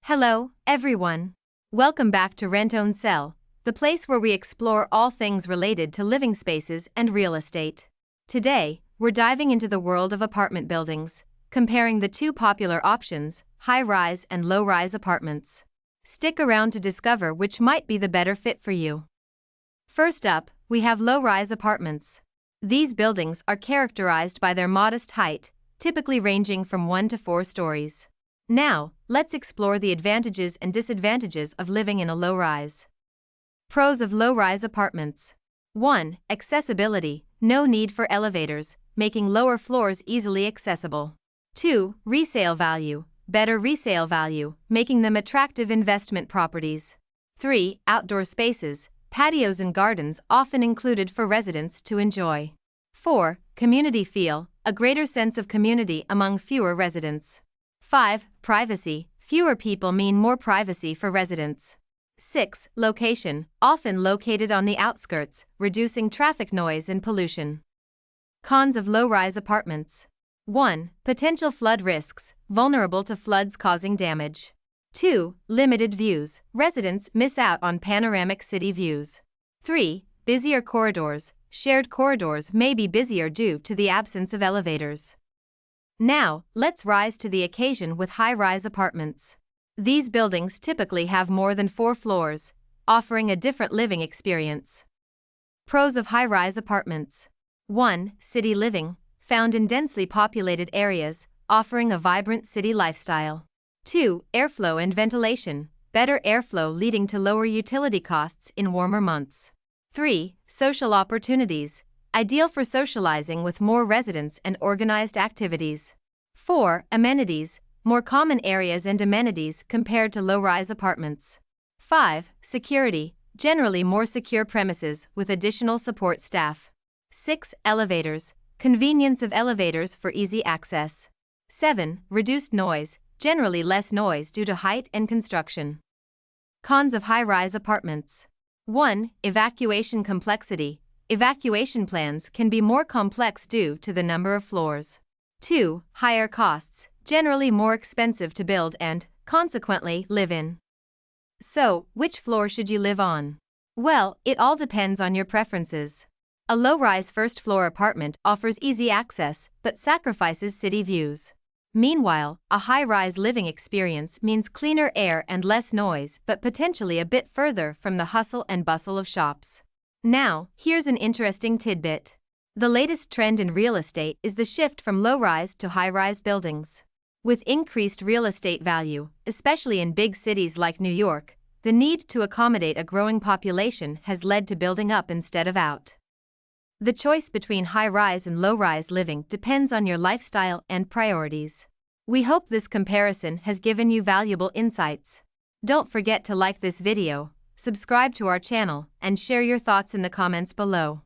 Hello, everyone. Welcome back to Rent Own Sell, the place where we explore all things related to living spaces and real estate. Today, we're diving into the world of apartment buildings, comparing the two popular options, high-rise and low-rise apartments. Stick around to discover which might be the better fit for you. First up, we have low-rise apartments. These buildings are characterized by their modest height, typically ranging from 1 to 4 stories. Now, let's explore the advantages and disadvantages of living in a low-rise. Pros of low-rise apartments. 1. Accessibility, no need for elevators, making lower floors easily accessible. 2. Resale value, better resale value, making them attractive investment properties. 3. Outdoor spaces, patios and gardens often included for residents to enjoy. 4. Community feel, a greater sense of community among fewer residents. 5. Privacy, fewer people mean more privacy for residents. 6. Location, often located on the outskirts, reducing traffic noise and pollution. Cons of low-rise apartments. 1. Potential flood risks, vulnerable to floods causing damage. 2. Limited views, residents miss out on panoramic city views. 3. Busier corridors, shared corridors may be busier due to the absence of elevators. Now, let's rise to the occasion with high-rise apartments. These buildings typically have more than 4 floors, offering a different living experience. Pros of high-rise apartments. 1. City living, found in densely populated areas, offering a vibrant city lifestyle. 2. Airflow and ventilation, better airflow leading to lower utility costs in warmer months. 3. Social opportunities, ideal for socializing with more residents and organized activities. 4. Amenities, more common areas and amenities compared to low-rise apartments. 5. Security, generally more secure premises with additional support staff. 6. Elevators, convenience of elevators for easy access. 7. Reduced noise, generally less noise due to height and construction. Cons of high-rise apartments. 1. Evacuation complexity, evacuation plans can be more complex due to the number of floors. 2. Higher costs, generally more expensive to build and, consequently, live in. So, which floor should you live on? Well, it all depends on your preferences. A low-rise first-floor apartment offers easy access but sacrifices city views. Meanwhile, a high-rise living experience means cleaner air and less noise but potentially a bit further from the hustle and bustle of shops. Now, here's an interesting tidbit. The latest trend in real estate is the shift from low-rise to high-rise buildings. With increased real estate value, especially in big cities like New York, the need to accommodate a growing population has led to building up instead of out. The choice between high-rise and low-rise living depends on your lifestyle and priorities. We hope this comparison has given you valuable insights. Don't forget to like this video, subscribe to our channel, and share your thoughts in the comments below.